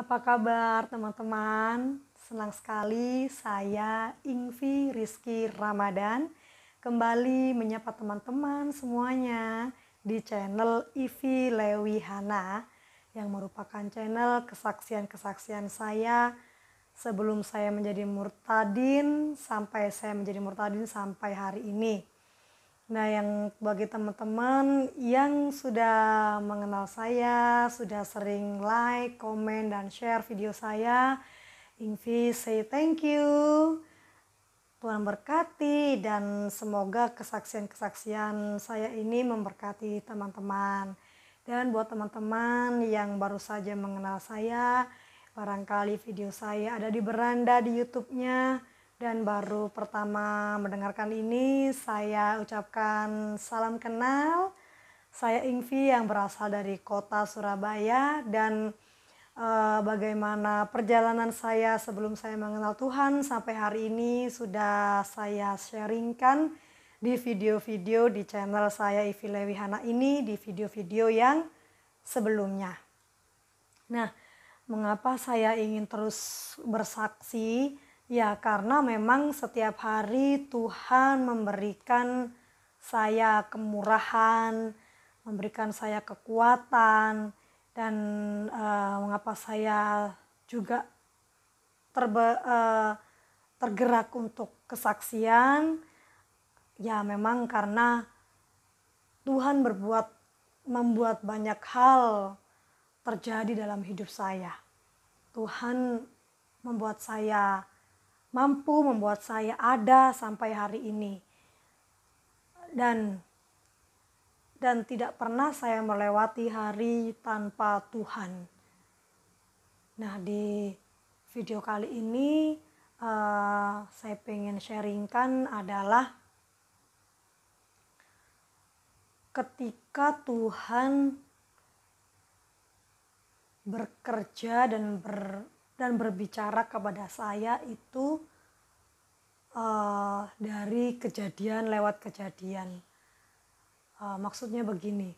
Apa kabar teman-teman? Senang sekali saya Ingvi Rizky Ramadan kembali menyapa teman-teman semuanya di channel Ivi Lewihana yang merupakan channel kesaksian-kesaksian saya sebelum saya menjadi murtadin sampai hari ini. Nah, yang bagi teman-teman yang sudah mengenal saya, sudah sering like, komen, dan share video saya, Ingvi say thank you. Tuhan berkati dan semoga kesaksian-kesaksian saya ini memberkati teman-teman. Dan buat teman-teman yang baru saja mengenal saya, barangkali video saya ada di beranda di YouTube-nya, dan baru pertama mendengarkan ini, saya ucapkan salam kenal. Saya Ingvi yang berasal dari kota Surabaya dan bagaimana perjalanan saya sebelum saya mengenal Tuhan sampai hari ini sudah saya sharingkan di video-video di channel saya Ivi Lewihana ini, di video-video yang sebelumnya. Nah, mengapa saya ingin terus bersaksi? Ya, karena memang setiap hari Tuhan memberikan saya kemurahan, memberikan saya kekuatan, dan mengapa saya juga tergerak untuk kesaksian? Ya, memang karena Tuhan membuat banyak hal terjadi dalam hidup saya. Tuhan membuat saya mampu, membuat saya ada sampai hari ini. Dan tidak pernah saya melewati hari tanpa Tuhan. Nah, di video kali ini saya pengen sharingkan adalah ketika Tuhan bekerja dan berbicara kepada saya itu dari kejadian lewat kejadian. Maksudnya begini,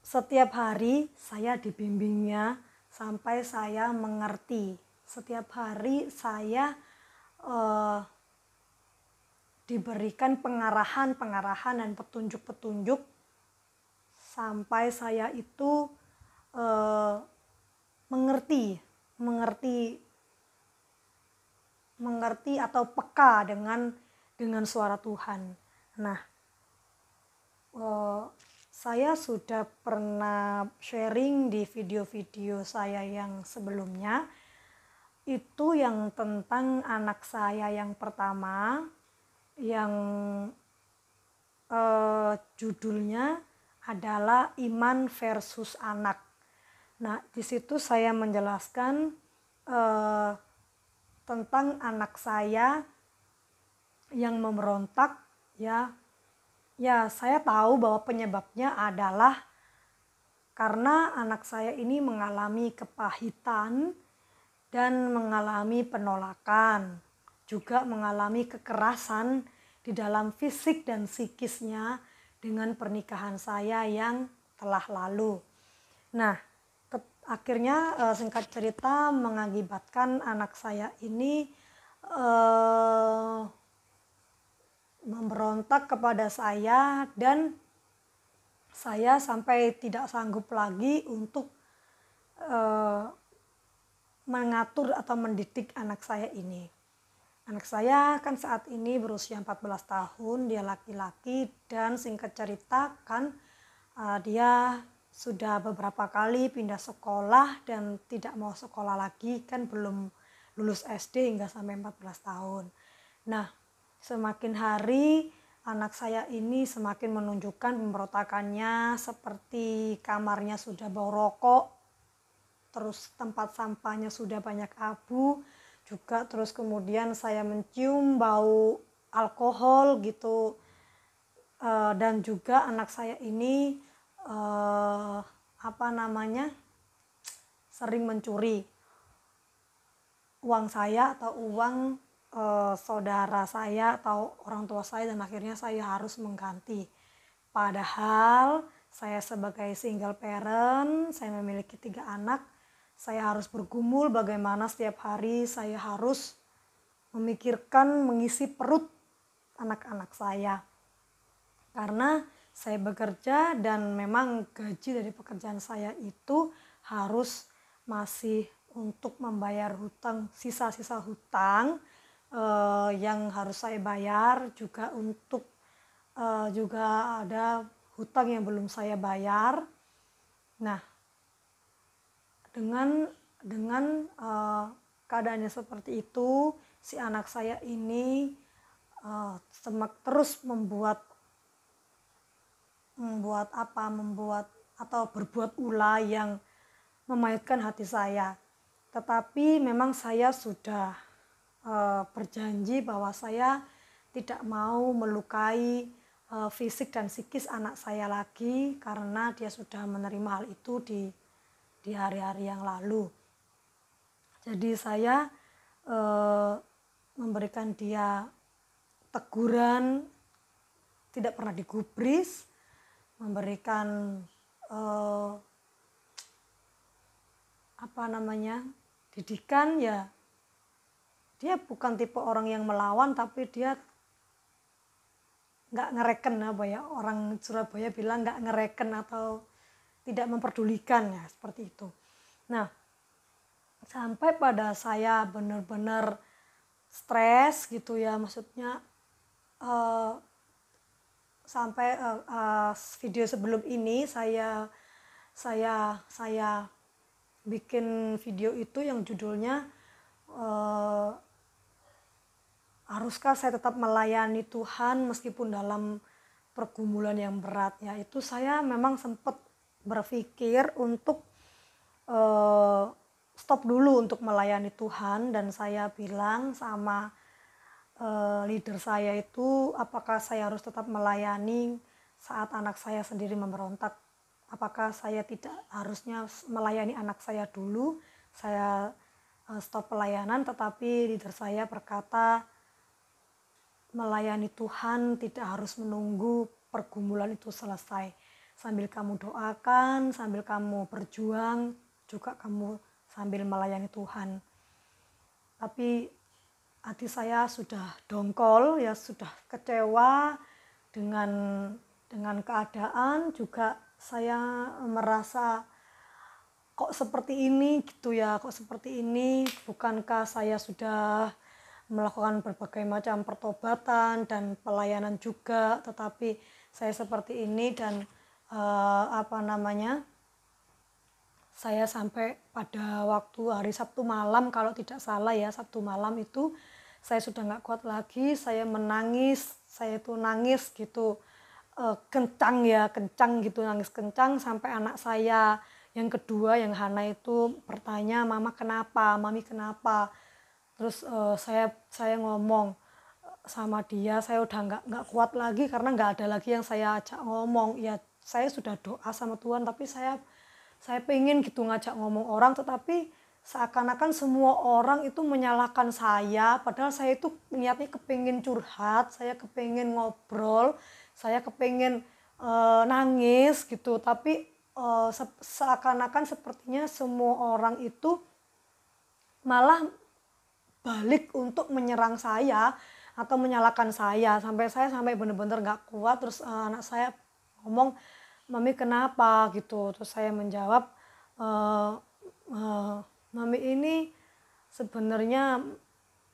setiap hari saya dibimbingnya sampai saya mengerti. Setiap hari saya diberikan pengarahan dan petunjuk-petunjuk sampai saya itu mengerti atau peka dengan suara Tuhan. Nah, saya sudah pernah sharing di video-video saya yang sebelumnya, itu yang tentang anak saya yang pertama, yang judulnya adalah Iman versus Anak. Nah, di situ saya menjelaskan tentang anak saya yang memberontak. Ya, saya tahu bahwa penyebabnya adalah karena anak saya ini mengalami kepahitan dan mengalami penolakan, juga mengalami kekerasan di dalam fisik dan psikisnya dengan pernikahan saya yang telah lalu. Nah, akhirnya singkat cerita mengakibatkan anak saya ini memberontak kepada saya, dan saya sampai tidak sanggup lagi untuk mengatur atau mendidik anak saya ini. Anak saya kan saat ini berusia 14 tahun, dia laki-laki, dan singkat cerita kan dia sudah beberapa kali pindah sekolah dan tidak mau sekolah lagi, kan belum lulus SD hingga sampai 14 tahun. Nah, semakin hari anak saya ini semakin menunjukkan pemberontakannya, seperti kamarnya sudah bau rokok, terus tempat sampahnya sudah banyak abu, juga terus kemudian saya mencium bau alkohol gitu, dan juga anak saya ini sering mencuri uang saya atau uang saudara saya atau orang tua saya, dan akhirnya saya harus mengganti. Padahal saya sebagai single parent, saya memiliki 3 anak, Saya harus bergumul bagaimana setiap hari saya harus memikirkan mengisi perut anak-anak saya. Karena saya bekerja dan memang gaji dari pekerjaan saya itu harus masih untuk membayar hutang, sisa-sisa hutang yang harus saya bayar, juga untuk juga ada hutang yang belum saya bayar. Nah, dengan keadaannya seperti itu, si anak saya ini terus membuat atau berbuat ulah yang memahitkan hati saya. Tetapi memang saya sudah berjanji bahwa saya tidak mau melukai fisik dan psikis anak saya lagi, karena dia sudah menerima hal itu di hari-hari yang lalu. Jadi saya memberikan dia teguran, tidak pernah digubris, memberikan didikan. Ya, dia bukan tipe orang yang melawan, tapi dia nggak ngereken, orang Surabaya bilang nggak ngereken atau tidak memperdulikan, ya seperti itu. Nah, sampai pada saya benar-benar stres gitu ya, maksudnya sampai video sebelum ini saya bikin video itu yang judulnya haruskah saya tetap melayani Tuhan meskipun dalam pergumulan yang berat, ya itu saya memang sempat berpikir untuk stop dulu untuk melayani Tuhan, dan saya bilang sama leader saya itu, apakah saya harus tetap melayani saat anak saya sendiri memberontak? Apakah saya tidak harusnya melayani anak saya dulu? Saya stop pelayanan, tetapi leader saya berkata, melayani Tuhan tidak harus menunggu pergumulan itu selesai. Sambil kamu doakan, sambil kamu berjuang, juga kamu sambil melayani Tuhan. Tapi hati saya sudah dongkol, ya sudah kecewa dengan keadaan, juga saya merasa kok seperti ini gitu ya, kok seperti ini, bukankah saya sudah melakukan berbagai macam pertobatan dan pelayanan juga, tetapi saya seperti ini. Dan saya sampai pada waktu hari Sabtu malam, kalau tidak salah ya, Sabtu malam itu saya sudah nggak kuat lagi, saya menangis, saya itu nangis gitu, kencang gitu, nangis kencang, sampai anak saya yang kedua, yang Hana itu bertanya, mama kenapa, mami kenapa. Terus saya ngomong sama dia, saya udah nggak kuat lagi karena nggak ada lagi yang saya ajak ngomong. Ya saya sudah doa sama Tuhan, tapi saya pengen gitu ngajak ngomong orang, tetapi seakan-akan semua orang itu menyalahkan saya, padahal saya itu niatnya kepengen curhat, saya kepengen ngobrol, saya kepengen nangis gitu, tapi seakan-akan sepertinya semua orang itu malah balik untuk menyerang saya atau menyalahkan saya, sampai benar-benar nggak kuat. Terus anak saya ngomong, mami kenapa gitu. Terus saya menjawab, mami ini sebenarnya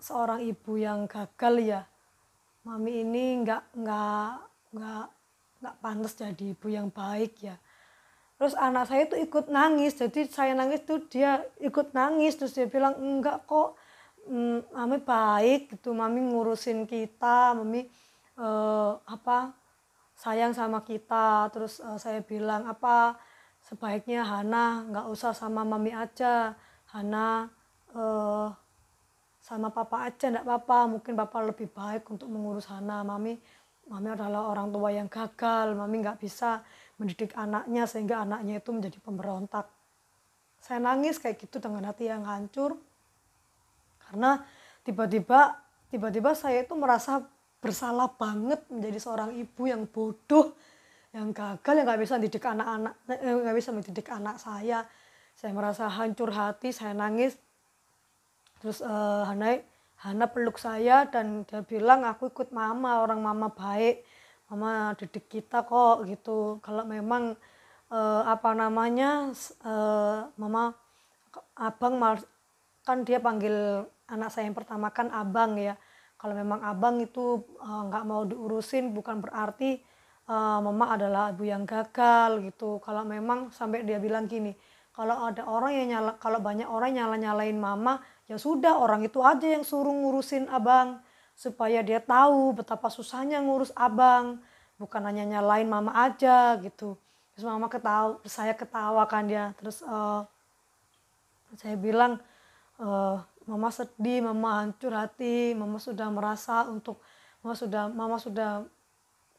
seorang ibu yang gagal ya, mami ini nggak pantas jadi ibu yang baik ya. Terus anak saya itu ikut nangis, jadi saya nangis tuh dia ikut nangis, terus dia bilang enggak kok, mami baik gitu, mami ngurusin kita, mami sayang sama kita. Terus saya bilang sebaiknya Hana nggak usah sama mami aja, Hana sama papa aja nggak apa-apa, mungkin papa lebih baik untuk mengurus Hana. Mami adalah orang tua yang gagal, mami nggak bisa mendidik anaknya sehingga anaknya itu menjadi pemberontak. Saya nangis kayak gitu dengan hati yang hancur, karena tiba-tiba saya itu merasa bersalah banget menjadi seorang ibu yang bodoh, yang gagal, yang nggak bisa mendidik anak saya. Saya merasa hancur hati, saya nangis. Terus Hana peluk saya dan dia bilang, aku ikut mama, orang mama baik, mama didik kita kok gitu. Kalau memang mama abang kan dia panggil anak saya yang pertama kan abang ya. Kalau memang abang itu nggak mau diurusin bukan berarti mama adalah ibu yang gagal gitu. Kalau memang sampai dia bilang gini, kalau ada orang yang kalau banyak orang nyalain mama, ya sudah orang itu aja yang suruh ngurusin abang supaya dia tahu betapa susahnya ngurus abang, bukan hanya nyalain mama aja gitu. Terus saya ketawa kan dia. Terus saya bilang, mama sedih, mama hancur hati, mama sudah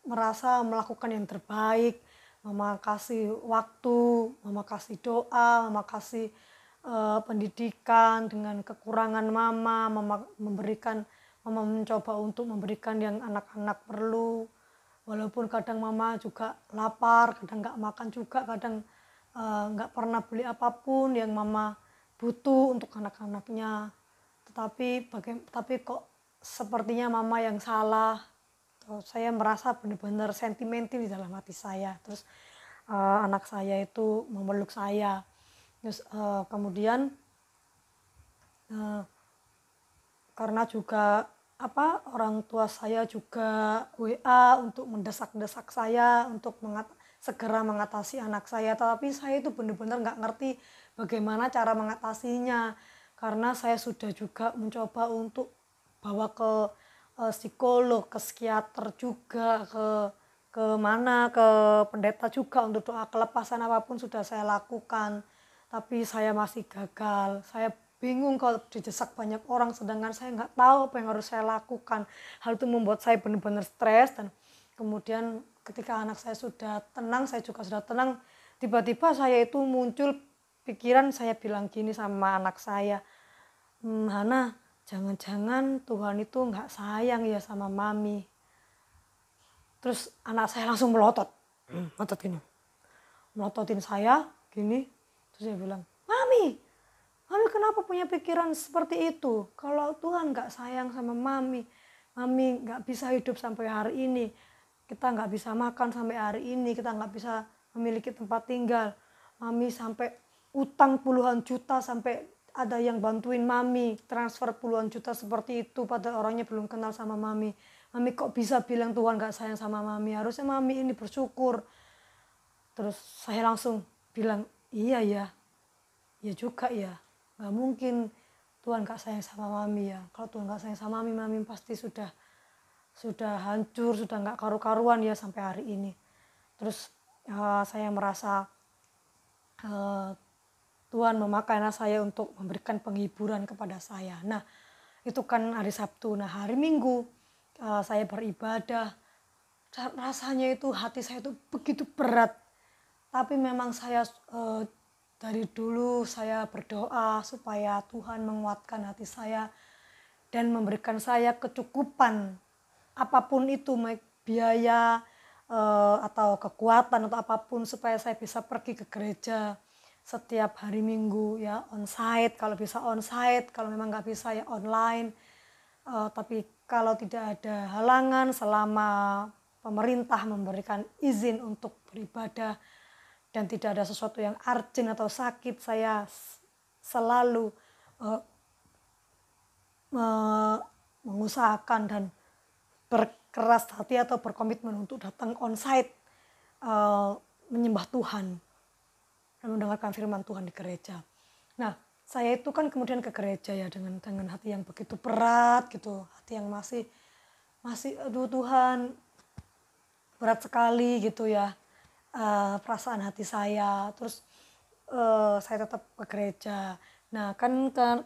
merasa melakukan yang terbaik, mama kasih waktu, mama kasih doa, mama kasih pendidikan dengan kekurangan mama mencoba untuk memberikan yang anak-anak perlu, walaupun kadang mama juga lapar, kadang nggak makan juga, kadang nggak pernah beli apapun yang mama butuh untuk anak-anaknya, tapi kok sepertinya mama yang salah. Terus saya merasa benar-benar sentimental di dalam hati saya. Terus anak saya itu memeluk saya. Terus kemudian karena juga orang tua saya juga WA untuk mendesak-desak saya untuk segera mengatasi anak saya, tapi saya itu benar-benar nggak ngerti bagaimana cara mengatasinya, karena saya sudah juga mencoba untuk bawa ke psikolog, ke psikiater juga, ke pendeta juga untuk doa kelepasan apapun sudah saya lakukan, tapi saya masih gagal. Saya bingung kalau didesak banyak orang, sedangkan saya nggak tahu apa yang harus saya lakukan. Hal itu membuat saya benar-benar stres, dan kemudian ketika anak saya sudah tenang, saya juga sudah tenang, tiba-tiba saya itu muncul pikiran, saya bilang gini sama anak saya, Hana, jangan-jangan Tuhan itu nggak sayang ya sama mami. Terus anak saya langsung melototin saya gini. Terus saya bilang, Mami kenapa punya pikiran seperti itu? Kalau Tuhan nggak sayang sama mami nggak bisa hidup sampai hari ini, kita nggak bisa makan sampai hari ini, kita nggak bisa memiliki tempat tinggal, mami sampai utang puluhan juta, sampai ada yang bantuin mami transfer puluhan juta seperti itu, padahal orangnya belum kenal sama mami kok bisa bilang Tuhan gak sayang sama mami? Harusnya mami ini bersyukur. Terus saya langsung bilang, iya ya juga ya, gak mungkin Tuhan gak sayang sama mami ya. Kalau Tuhan gak sayang sama mami pasti sudah hancur, sudah gak karu-karuan ya sampai hari ini. Terus saya merasa Tuhan memakai anak saya untuk memberikan penghiburan kepada saya. Nah, itu kan hari Sabtu. Nah, hari Minggu saya beribadah, rasanya itu hati saya itu begitu berat. Tapi memang saya dari dulu saya berdoa supaya Tuhan menguatkan hati saya dan memberikan saya kecukupan apapun itu, biaya atau kekuatan atau apapun, supaya saya bisa pergi ke gereja setiap hari Minggu ya, onsite kalau bisa onsite, kalau memang nggak bisa ya online. Tapi kalau tidak ada halangan, selama pemerintah memberikan izin untuk beribadah dan tidak ada sesuatu yang urgent atau sakit, saya selalu mengusahakan dan berkeras hati atau berkomitmen untuk datang onsite, menyembah Tuhan dan mendengarkan firman Tuhan di gereja. Nah, saya itu kan kemudian ke gereja ya dengan hati yang begitu berat gitu, hati yang masih aduh Tuhan, berat sekali gitu ya perasaan hati saya. Terus saya tetap ke gereja. Nah kan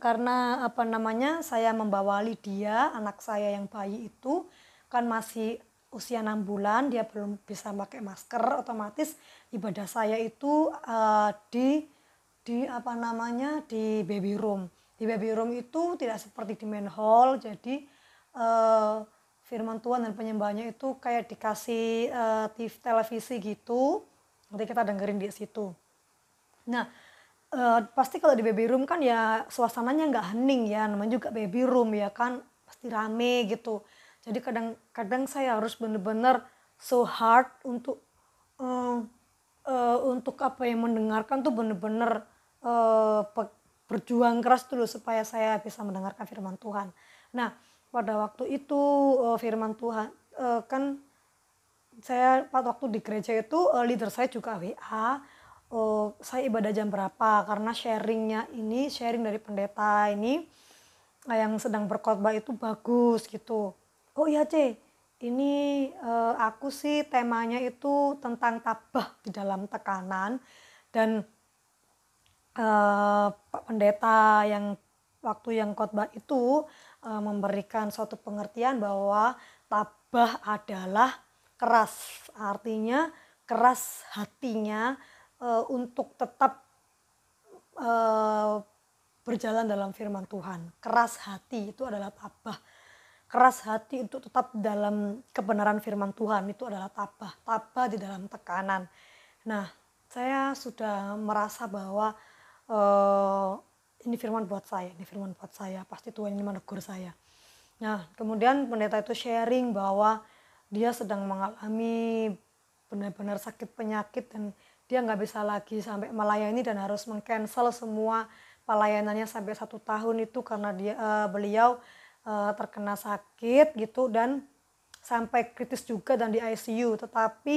karena saya membawa Lydia, anak saya yang bayi itu kan masih usia 6 bulan, dia belum bisa pakai masker, otomatis ibadah saya itu di baby room. Di baby room itu tidak seperti di main hall, jadi firman Tuhan dan penyembahnya itu kayak dikasih TV televisi gitu, nanti kita dengerin di situ. Nah, pasti kalau di baby room kan ya suasananya nggak hening ya, namanya juga baby room ya kan, pasti rame gitu. Jadi kadang-kadang saya harus bener-bener so hard eh, untuk apa yang mendengarkan tuh bener-bener berjuang keras dulu supaya saya bisa mendengarkan firman Tuhan. Nah, pada waktu itu firman Tuhan kan saya pada waktu di gereja itu leader saya juga WA, saya ibadah jam berapa karena sharing dari pendeta ini yang sedang berkhotbah itu bagus gitu. Oh iya C, ini aku sih temanya itu tentang tabah di dalam tekanan, dan Pak Pendeta yang waktu yang khotbah itu memberikan suatu pengertian bahwa tabah adalah keras, artinya keras hatinya untuk tetap eh, berjalan dalam firman Tuhan. Keras hati itu adalah tabah. Keras hati untuk tetap dalam kebenaran firman Tuhan itu adalah tabah. Tabah di dalam tekanan. Nah, saya sudah merasa bahwa eh, ini firman buat saya, ini firman buat saya. Pasti Tuhan ini menegur saya. Nah, kemudian pendeta itu sharing bahwa dia sedang mengalami benar-benar sakit penyakit dan dia nggak bisa lagi sampai melayani dan harus meng-cancel semua pelayanannya sampai 1 tahun itu karena beliau terkena sakit gitu dan sampai kritis juga dan di ICU. Tetapi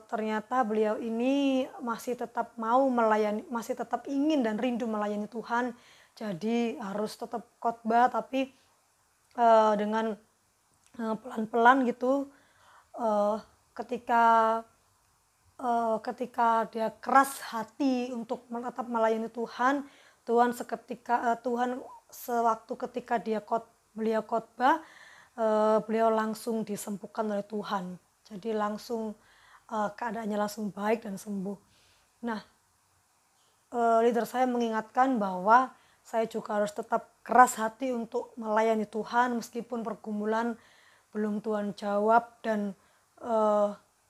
ternyata beliau ini masih tetap mau melayani, masih tetap ingin dan rindu melayani Tuhan. Jadi harus tetap khotbah tapi dengan pelan-pelan gitu, ketika ketika dia keras hati untuk tetap melayani Tuhan, Tuhan sewaktu ketika beliau khotbah, beliau langsung disembuhkan oleh Tuhan. Jadi langsung keadaannya langsung baik dan sembuh. Nah, leader saya mengingatkan bahwa saya juga harus tetap keras hati untuk melayani Tuhan meskipun pergumulan belum Tuhan jawab, dan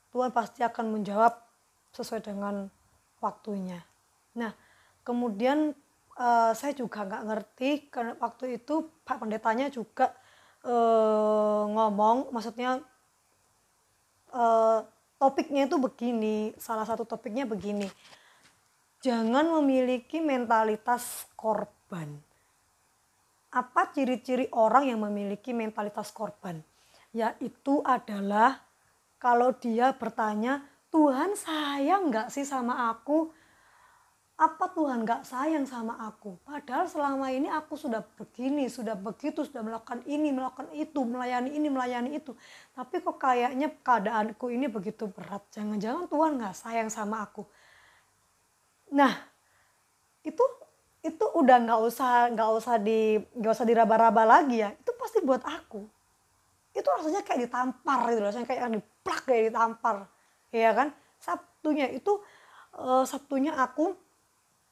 Tuhan pasti akan menjawab sesuai dengan waktunya. Nah, kemudian saya juga nggak ngerti karena waktu itu Pak Pendetanya juga ngomong, maksudnya topiknya itu begini, salah satu topiknya begini, jangan memiliki mentalitas korban. Apa ciri-ciri orang yang memiliki mentalitas korban? Yaitu adalah kalau dia bertanya, Tuhan sayang nggak sih sama aku? Apa Tuhan nggak sayang sama aku? Padahal selama ini aku sudah begini, sudah begitu, sudah melakukan ini, melakukan itu, melayani ini, melayani itu. Tapi kok kayaknya keadaanku ini begitu berat. Jangan-jangan Tuhan nggak sayang sama aku. Nah, itu udah nggak usah diraba-raba lagi ya. Itu pasti buat aku. Itu rasanya kayak ditampar gitu, rasanya kayak diplak, kayak ditampar. Iya kan? Sabtunya aku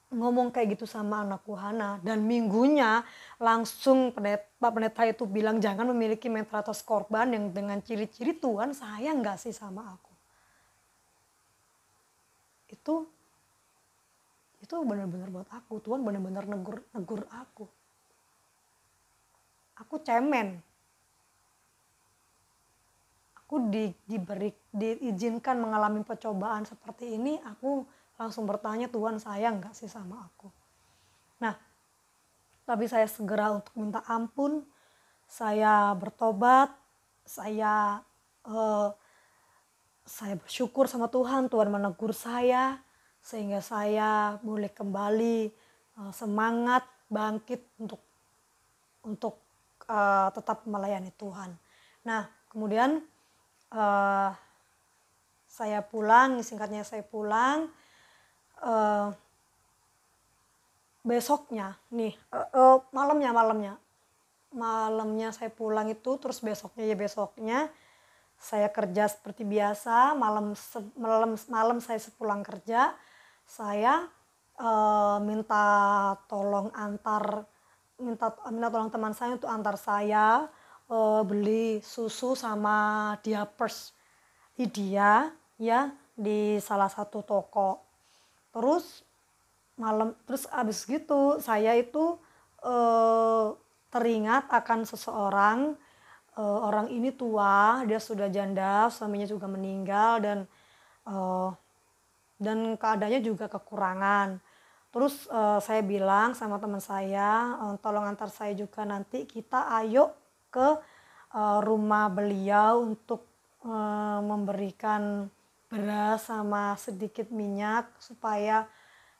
ngomong kayak gitu sama anakku Hana, dan minggunya langsung Pak Pendeta itu bilang jangan memiliki mentalitas korban yang dengan ciri-ciri Tuhan sayang nggak sih sama aku. Itu benar-benar buat aku, Tuhan benar-benar negur aku. Aku cemen, aku diizinkan mengalami percobaan seperti ini, aku langsung bertanya, Tuhan sayang nggak sih sama aku? Nah, tapi saya segera untuk minta ampun, saya bertobat, saya bersyukur sama Tuhan, Tuhan menegur saya sehingga saya boleh kembali semangat, bangkit untuk tetap melayani Tuhan. Nah, kemudian saya pulang, singkatnya saya pulang. Besoknya nih, malamnya saya pulang itu, terus besoknya saya kerja seperti biasa. Malam saya sepulang kerja, saya minta tolong teman saya untuk antar saya beli susu sama diapers Idia ya di salah satu toko. Terus malam terus abis gitu saya itu teringat akan seseorang. Orang ini tua, dia sudah janda, suaminya juga meninggal, eh, dan keadaannya juga kekurangan. Terus saya bilang sama teman saya, tolong antar saya juga, nanti kita ayo ke rumah beliau untuk memberikan beras sama sedikit minyak supaya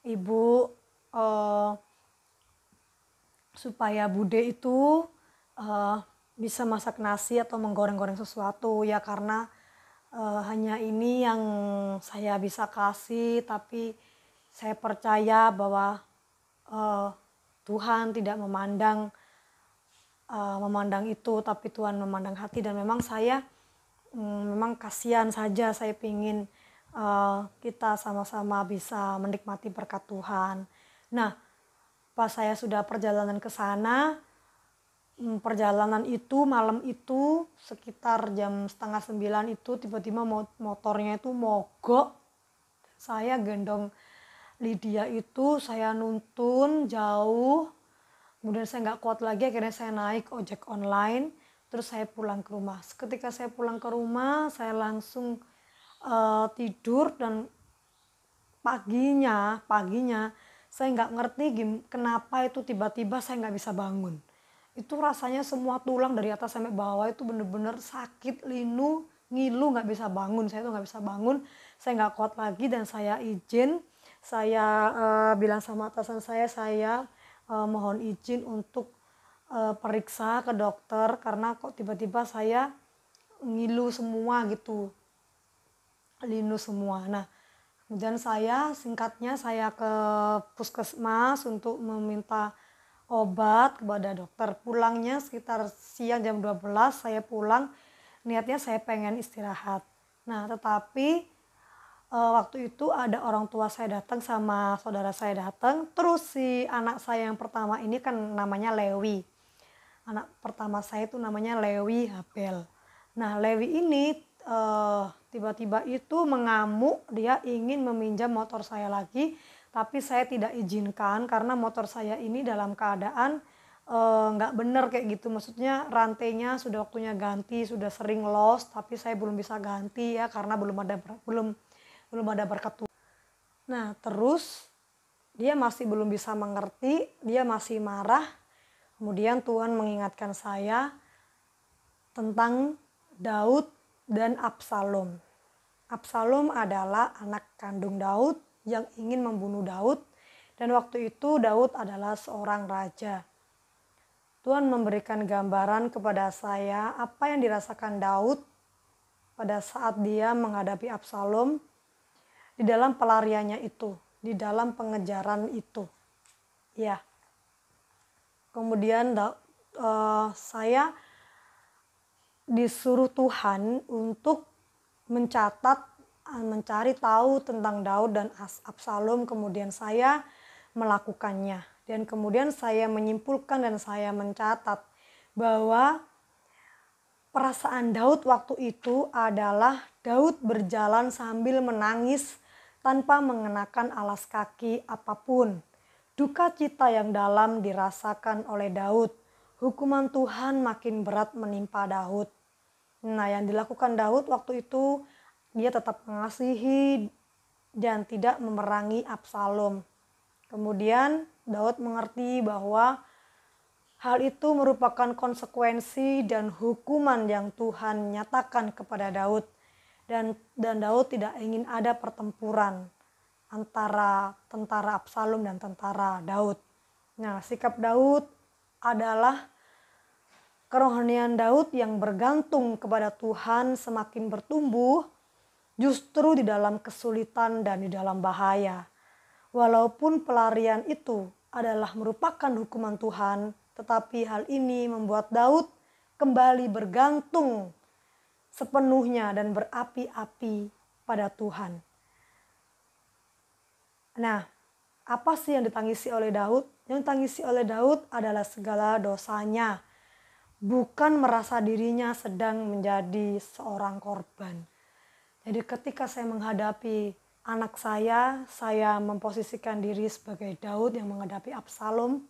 ibu eh, supaya bude itu eh, bisa masak nasi atau menggoreng-goreng sesuatu ya, karena hanya ini yang saya bisa kasih, tapi saya percaya bahwa eh, Tuhan tidak memandang itu, tapi Tuhan memandang hati. Dan memang saya memang kasihan saja, saya pingin kita sama-sama bisa menikmati berkat Tuhan. Nah, pas saya sudah perjalanan ke sana, perjalanan itu malam itu sekitar jam setengah 9 itu tiba-tiba motornya itu mogok. Saya gendong Lydia itu, saya nuntun jauh, kemudian saya nggak kuat lagi, akhirnya saya naik ojek online, terus saya pulang ke rumah. Ketika saya pulang ke rumah, saya langsung tidur, dan paginya saya nggak ngerti kenapa itu tiba-tiba saya nggak bisa bangun. Itu rasanya semua tulang dari atas sampai bawah itu bener-bener sakit, linu, ngilu, nggak bisa bangun. Saya tuh nggak bisa bangun, saya nggak kuat lagi, dan saya izin, saya bilang sama atasan saya mohon izin untuk periksa ke dokter, karena kok tiba-tiba saya ngilu semua gitu, linu semua. Nah, kemudian singkatnya saya ke puskesmas untuk meminta obat kepada dokter. Pulangnya sekitar siang jam 12 saya pulang, niatnya saya pengen istirahat. Nah, tetapi waktu itu ada orang tua saya datang sama saudara saya datang, terus si anak saya yang pertama ini kan namanya Lewi. Anak pertama saya itu namanya Lewi Habel. Nah, Lewi ini tiba-tiba itu mengamuk, dia ingin meminjam motor saya lagi, tapi saya tidak izinkan karena motor saya ini dalam keadaan nggak bener kayak gitu. Maksudnya rantainya sudah waktunya ganti, sudah sering lost, tapi saya belum bisa ganti ya karena belum ada berkat Tuhan. Nah, terus dia masih belum bisa mengerti, dia masih marah. Kemudian Tuhan mengingatkan saya tentang Daud dan Absalom. Absalom adalah anak kandung Daud yang ingin membunuh Daud, dan waktu itu Daud adalah seorang raja. Tuhan memberikan gambaran kepada saya apa yang dirasakan Daud pada saat dia menghadapi Absalom di dalam pelariannya itu, di dalam pengejaran itu. Ya. Kemudian saya disuruh Tuhan untuk mencari tahu tentang Daud dan Absalom, kemudian saya melakukannya. Dan kemudian saya menyimpulkan dan saya mencatat bahwa perasaan Daud waktu itu adalah Daud berjalan sambil menangis tanpa mengenakan alas kaki apapun. Duka cita yang dalam dirasakan oleh Daud. Hukuman Tuhan makin berat menimpa Daud. Nah, yang dilakukan Daud waktu itu, dia tetap mengasihi dan tidak memerangi Absalom. Kemudian Daud mengerti bahwa hal itu merupakan konsekuensi dan hukuman yang Tuhan nyatakan kepada Daud. Dan Daud tidak ingin ada pertempuran antara tentara Absalom dan tentara Daud. Nah, sikap Daud adalah kerohanian Daud yang bergantung kepada Tuhan semakin bertumbuh justru di dalam kesulitan dan di dalam bahaya. Walaupun pelarian itu adalah merupakan hukuman Tuhan, tetapi hal ini membuat Daud kembali bergantung sepenuhnya dan berapi-api pada Tuhan. Nah, apa sih yang ditangisi oleh Daud? Yang ditangisi oleh Daud adalah segala dosanya, bukan merasa dirinya sedang menjadi seorang korban. Jadi ketika saya menghadapi anak saya memposisikan diri sebagai Daud yang menghadapi Absalom.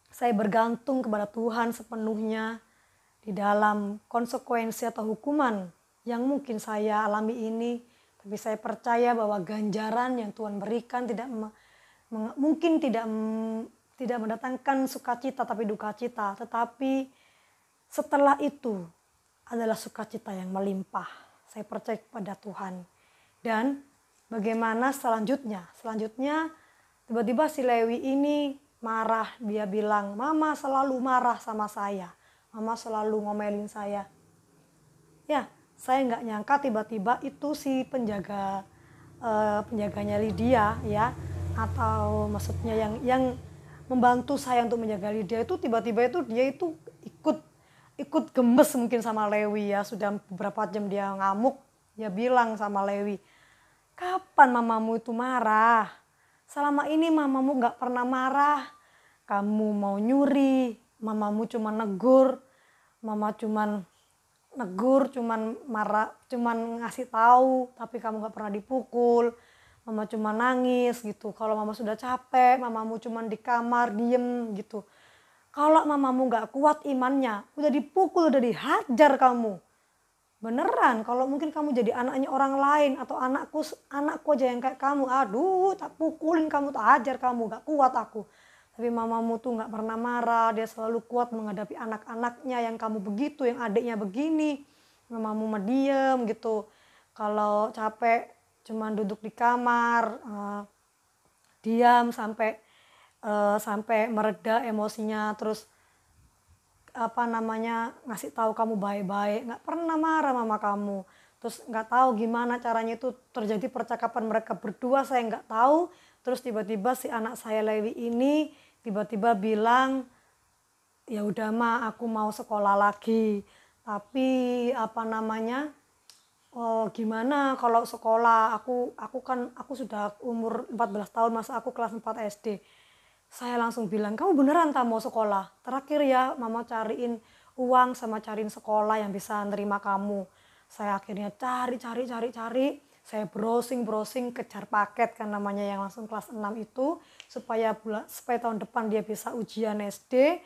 Saya bergantung kepada Tuhan sepenuhnya di dalam konsekuensi atau hukuman yang mungkin saya alami ini. Tapi saya percaya bahwa ganjaran yang Tuhan berikan mungkin tidak mendatangkan sukacita tapi duka cita. Tetapi setelah itu adalah sukacita yang melimpah. Saya percaya kepada Tuhan. Dan bagaimana selanjutnya? Selanjutnya tiba-tiba si Lewi ini marah. Dia bilang, "Mama selalu marah sama saya. Mama selalu ngomelin saya." Ya, saya nggak nyangka tiba-tiba itu si penjaganya Lydia ya, atau maksudnya yang membantu saya untuk menjaga Lydia itu tiba-tiba dia ikut gemes mungkin sama Lewi ya. Sudah beberapa jam dia ngamuk, dia bilang sama Lewi, "Kapan mamamu itu marah? Selama ini mamamu nggak pernah marah. Kamu mau nyuri, mamamu cuma negur, cuman marah, cuman ngasih tahu, tapi kamu nggak pernah dipukul. Mama cuma nangis gitu. Kalau mama sudah capek, mamamu cuma di kamar diem gitu. Kalau mamamu nggak kuat imannya, udah dipukul, udah dihajar kamu. Beneran, kalau mungkin kamu jadi anaknya orang lain atau anakku aja yang kayak kamu, aduh, tak pukulin kamu, tak hajar kamu, nggak kuat aku." Tapi mamamu tuh nggak pernah marah, dia selalu kuat menghadapi anak-anaknya yang kamu begitu, yang adiknya begini. Mamamu mah diem gitu. Kalau capek cuman duduk di kamar, diam sampai mereda emosinya, terus ngasih tahu kamu baik-baik, nggak pernah marah mama kamu. Terus nggak tahu gimana caranya itu terjadi percakapan mereka berdua, saya nggak tahu. Terus tiba-tiba si anak saya Lewi ini tiba-tiba bilang, "Ya udah Ma, aku mau sekolah lagi. Tapi gimana kalau sekolah? Aku sudah umur 14 tahun, masa aku kelas 4 SD." Saya langsung bilang, "Kamu beneran tak mau sekolah? Terakhir ya mama cariin uang sama cariin sekolah yang bisa nerima kamu." Saya akhirnya cari. Saya browsing, kejar paket kan namanya yang langsung kelas 6 itu. Supaya tahun depan dia bisa ujian SD,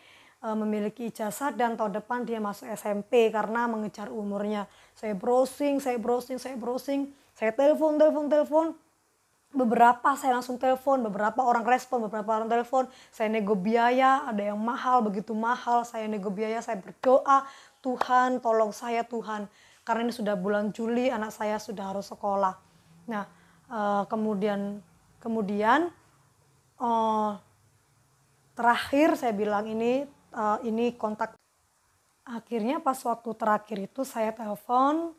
memiliki ijazah, dan tahun depan dia masuk SMP karena mengejar umurnya. Saya browsing. Saya telepon. Beberapa saya langsung telepon, beberapa orang respon, beberapa orang telepon. Saya nego biaya, ada yang mahal, begitu mahal. Saya nego biaya, saya berdoa, "Tuhan tolong saya Tuhan. Karena ini sudah bulan Juli, anak saya sudah harus sekolah." Nah, kemudian terakhir saya bilang ini kontak. Akhirnya pas waktu terakhir itu saya telepon,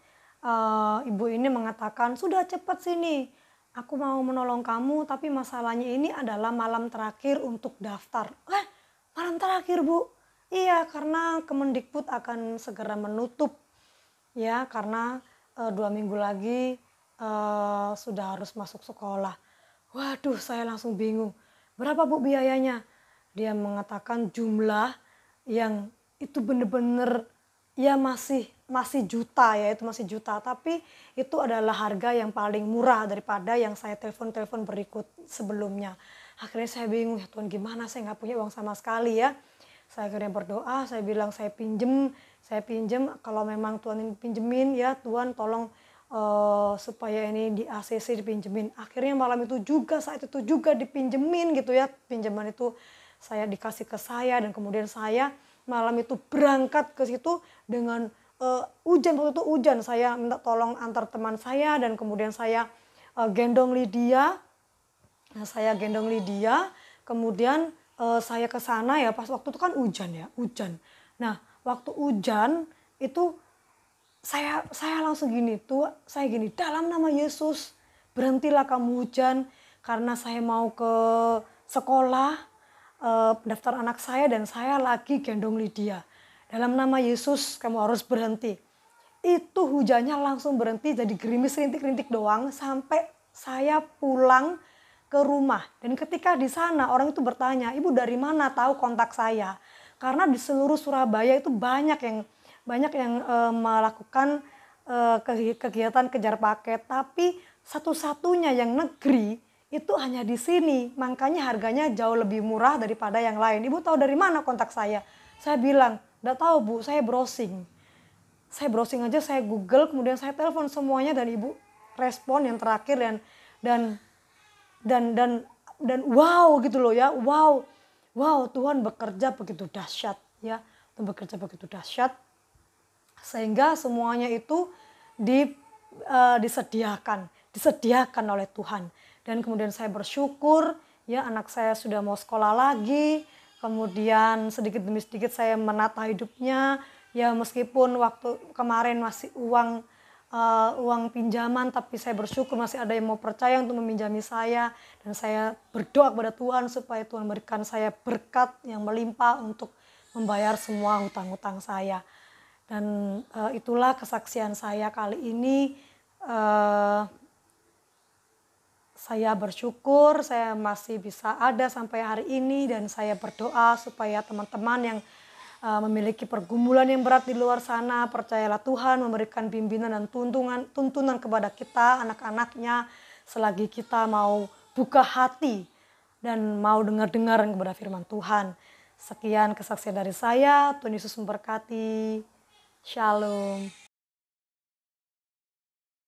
ibu ini mengatakan, "Sudah cepat sini. Aku mau menolong kamu, tapi masalahnya ini adalah malam terakhir untuk daftar." Malam terakhir, Bu? Iya, karena Kemendikbud akan segera menutup. Ya, karena 2 minggu lagi sudah harus masuk sekolah. Waduh, saya langsung bingung. "Berapa Bu biayanya?" Dia mengatakan jumlah yang itu bener-bener ya masih juta ya, itu masih juta. Tapi itu adalah harga yang paling murah daripada yang saya telepon berikut sebelumnya. Akhirnya saya bingung, ya Tuhan gimana, saya nggak punya uang sama sekali ya. Saya akhirnya berdoa, saya bilang saya pinjem, kalau memang Tuhan ini pinjemin ya Tuhan tolong supaya ini di ACC dipinjemin. Akhirnya malam itu juga, saat itu juga dipinjemin gitu ya. Pinjaman itu saya dikasih ke saya, dan kemudian saya malam itu berangkat ke situ dengan hujan. Waktu itu hujan, saya minta tolong antar teman saya, dan kemudian saya gendong Lydia. Nah, saya gendong Lydia, kemudian saya ke sana ya, pas waktu itu kan hujan. Nah, waktu hujan itu saya langsung saya gini, "Dalam nama Yesus, berhentilah kamu hujan, karena saya mau ke sekolah, daftar anak saya, dan saya lagi gendong Lydia. Dalam nama Yesus, kamu harus berhenti." Itu hujannya langsung berhenti, jadi gerimis rintik-rintik doang sampai saya pulang ke rumah. Dan ketika di sana orang itu bertanya, "Ibu dari mana tahu kontak saya?" Karena di seluruh Surabaya itu banyak yang melakukan kegiatan kejar paket, tapi satu-satunya yang negeri itu hanya di sini, makanya harganya jauh lebih murah daripada yang lain. Ibu tahu dari mana kontak saya? Saya bilang, enggak tahu Bu, saya browsing. Saya browsing aja, saya Google, kemudian saya telepon semuanya dan ibu respon yang terakhir dan dan dan dan wow gitu loh ya, wow Tuhan bekerja begitu dahsyat ya, Tuhan bekerja begitu dahsyat sehingga semuanya itu di, disediakan oleh Tuhan. Dan kemudian saya bersyukur ya, anak saya sudah mau sekolah lagi, kemudian sedikit demi sedikit saya menata hidupnya ya, meskipun waktu kemarin masih uang pinjaman, tapi saya bersyukur masih ada yang mau percaya untuk meminjami saya, dan saya berdoa kepada Tuhan supaya Tuhan berikan saya berkat yang melimpah untuk membayar semua hutang-hutang saya. Dan itulah kesaksian saya kali ini. Saya bersyukur saya masih bisa ada sampai hari ini, dan saya berdoa supaya teman-teman yang memiliki pergumulan yang berat di luar sana, percayalah Tuhan memberikan bimbingan dan tuntunan kepada kita, anak-anaknya, selagi kita mau buka hati dan mau dengar-dengar kepada firman Tuhan. Sekian kesaksian dari saya, Tuhan Yesus memberkati. Shalom.